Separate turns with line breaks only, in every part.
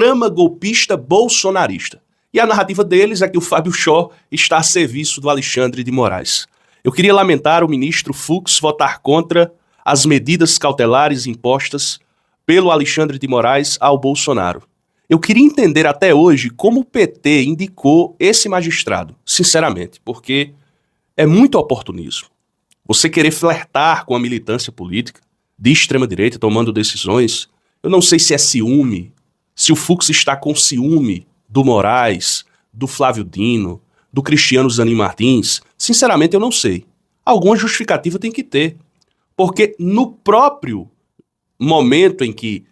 trama golpista bolsonarista. E a narrativa deles é que o Fábio Chó está a serviço do Alexandre de Moraes. Eu queria lamentar o ministro Fux votar contra as medidas cautelares impostas pelo Alexandre de Moraes ao Bolsonaro. Eu queria entender até hoje como o PT indicou esse magistrado, sinceramente, porque é muito oportunismo. Você querer flertar com a militância política de extrema-direita tomando decisões, eu não sei se é ciúme, se o Fux está com ciúme do Moraes, do Flávio Dino, do Cristiano Zanin Martins, sinceramente eu não sei. Alguma justificativa tem que ter, porque no próprio momento em que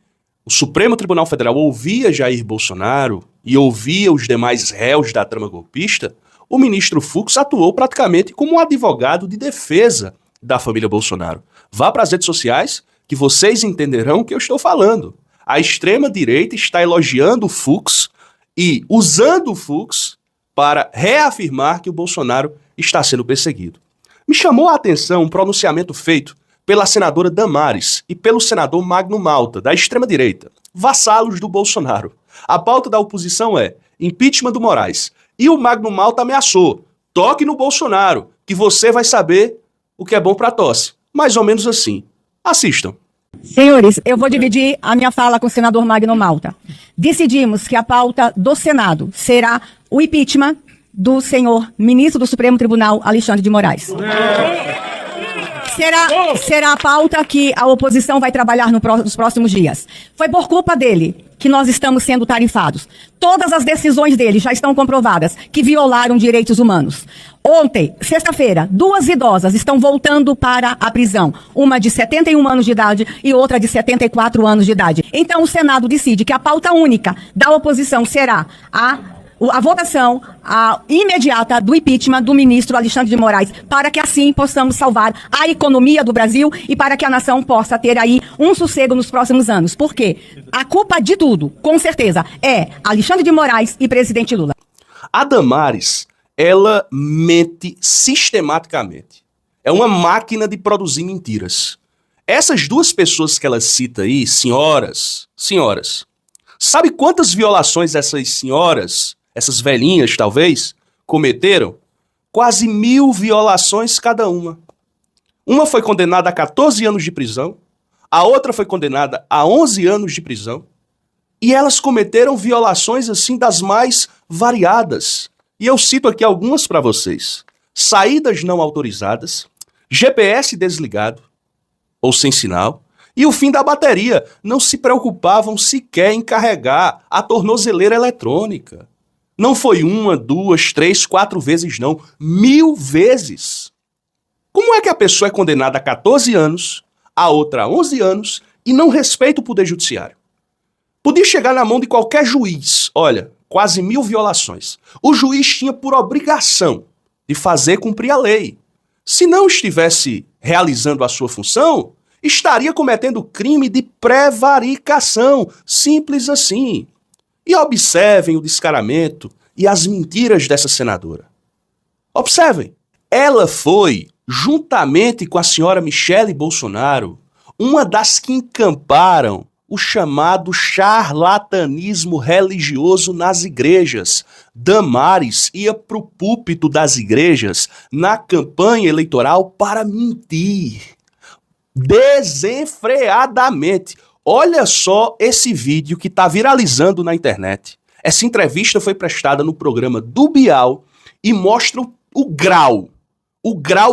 o Supremo Tribunal Federal ouvia Jair Bolsonaro e ouvia os demais réus da trama golpista, o ministro Fux atuou praticamente como um advogado de defesa da família Bolsonaro. Vá para as redes sociais que vocês entenderão o que eu estou falando. A extrema-direita está elogiando o Fux e usando o Fux para reafirmar que o Bolsonaro está sendo perseguido. Me chamou a atenção um pronunciamento feito pela senadora Damares e pelo senador Magno Malta, da extrema-direita, vassalos do Bolsonaro. A pauta da oposição é impeachment do Moraes. E o Magno Malta ameaçou: toque no Bolsonaro, que você vai saber o que é bom para tosse. Mais ou menos assim. Assistam.
Senhores, eu vou dividir a minha fala com o senador Magno Malta. Decidimos que a pauta do Senado será o impeachment do senhor ministro do Supremo Tribunal, Alexandre de Moraes. Será a pauta que a oposição vai trabalhar nos próximos dias. Foi por culpa dele que nós estamos sendo tarifados. Todas as decisões dele já estão comprovadas que violaram direitos humanos. Ontem, sexta-feira, 2 idosas estão voltando para a prisão. Uma de 71 anos de idade e outra de 74 anos de idade. Então o Senado decide que a pauta única da oposição será a votação imediata do impeachment do ministro Alexandre de Moraes, para que assim possamos salvar a economia do Brasil e para que a nação possa ter aí um sossego nos próximos anos. Por quê? A culpa de tudo, com certeza, é Alexandre de Moraes e presidente Lula.
A Damares, ela mente sistematicamente. É uma máquina de produzir mentiras. Essas duas pessoas que ela cita aí, senhoras, sabe quantas violações essas senhoras, essas velhinhas talvez, cometeram? Quase 1000 violações cada uma. Uma foi condenada a 14 anos de prisão, a outra foi condenada a 11 anos de prisão, e elas cometeram violações assim das mais variadas. E eu cito aqui algumas para vocês: saídas não autorizadas, GPS desligado ou sem sinal, e o fim da bateria. Não se preocupavam sequer em carregar a tornozeleira eletrônica. Não foi 1, 2, 3, 4 vezes não, 1000 vezes. Como é que a pessoa é condenada a 14 anos, a outra a 11 anos, e não respeita o poder judiciário? Podia chegar na mão de qualquer juiz. Olha, quase 1000 violações. O juiz tinha por obrigação de fazer cumprir a lei. Se não estivesse realizando a sua função, estaria cometendo crime de prevaricação. Simples assim. E observem o descaramento e as mentiras dessa senadora. Observem. Ela foi, juntamente com a senhora Michele Bolsonaro, uma das que encamparam o chamado charlatanismo religioso nas igrejas. Damares ia para o púlpito das igrejas na campanha eleitoral para mentir desenfreadamente. Olha só esse vídeo que está viralizando na internet. Essa entrevista foi prestada no programa do Bial e mostra o grau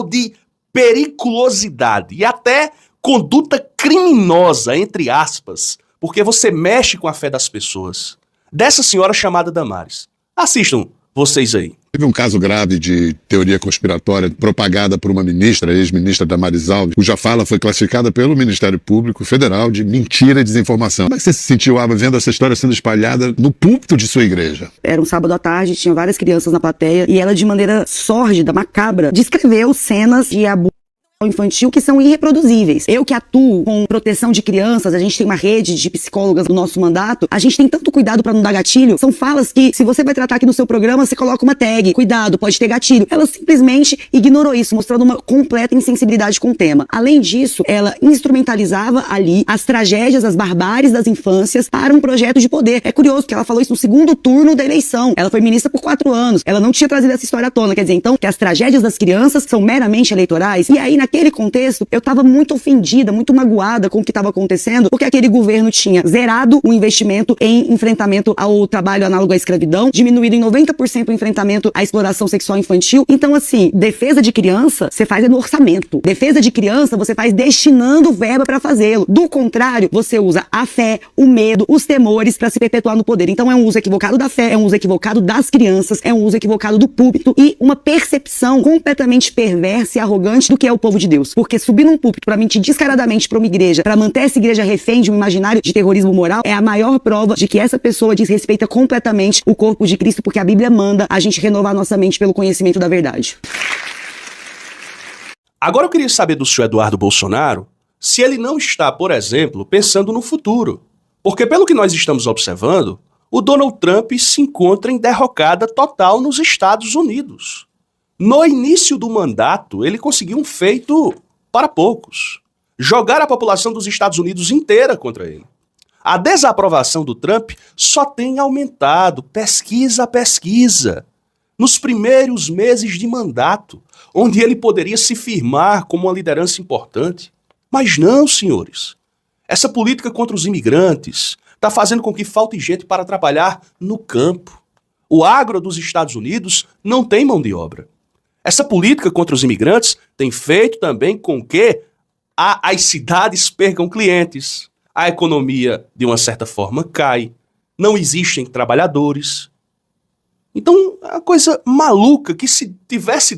de periculosidade e até conduta criminosa, entre aspas, porque você mexe com a fé das pessoas, dessa senhora chamada Damares. Assistam vocês aí.
Teve um caso grave de teoria conspiratória propagada por uma ministra, ex-ministra Damares Alves, cuja fala foi classificada pelo Ministério Público Federal de mentira e desinformação. Como é que você se sentiu, Aba, vendo essa história sendo espalhada no púlpito de sua igreja?
Era um sábado à tarde, tinha várias crianças na plateia e ela, de maneira sórdida, macabra, descreveu cenas de abuso sexual infantil que são irreproduzíveis. Eu que atuo com proteção de crianças, a gente tem uma rede de psicólogas no nosso mandato, a gente tem tanto cuidado para não dar gatilho. São falas que, se você vai tratar aqui no seu programa, você coloca uma tag, cuidado, pode ter gatilho. Ela simplesmente ignorou isso, mostrando uma completa insensibilidade com o tema. Além disso, ela instrumentalizava ali as tragédias, as barbáries das infâncias para um projeto de poder. É curioso que ela falou isso no segundo turno da eleição. Ela foi ministra por 4 anos. Ela não tinha trazido essa história à tona. Quer dizer, então, que as tragédias das crianças são meramente eleitorais. E aí, naquele contexto, eu tava muito ofendida, muito magoada com o que estava acontecendo, porque aquele governo tinha zerado o investimento em enfrentamento ao trabalho análogo à escravidão, diminuído em 90% o enfrentamento à exploração sexual infantil. Então, assim, defesa de criança, você faz no orçamento. Defesa de criança, você faz destinando verba para fazê-lo. Do contrário, você usa a fé, o medo, os temores para se perpetuar no poder. Então, é um uso equivocado da fé, é um uso equivocado das crianças, é um uso equivocado do púlpito e uma percepção completamente perversa e arrogante do que é o povo de Deus. Porque subir num púlpito para mentir descaradamente para uma igreja, para manter essa igreja refém de um imaginário de terrorismo moral, é a maior prova de que essa pessoa desrespeita completamente o corpo de Cristo, porque a Bíblia manda a gente renovar nossa mente pelo conhecimento da verdade.
Agora eu queria saber do senhor Eduardo Bolsonaro se ele não está, por exemplo, pensando no futuro. Porque pelo que nós estamos observando, o Donald Trump se encontra em derrocada total nos Estados Unidos. No início do mandato, ele conseguiu um feito para poucos: jogar a população dos Estados Unidos inteira contra ele. A desaprovação do Trump só tem aumentado, pesquisa a pesquisa. Nos primeiros meses de mandato, onde ele poderia se firmar como uma liderança importante. Mas não, senhores. Essa política contra os imigrantes está fazendo com que falte gente para trabalhar no campo. O agro dos Estados Unidos não tem mão de obra. Essa política contra os imigrantes tem feito também com que as cidades percam clientes. A economia, de uma certa forma, cai. Não existem trabalhadores. Então, é uma coisa maluca que, se tivesse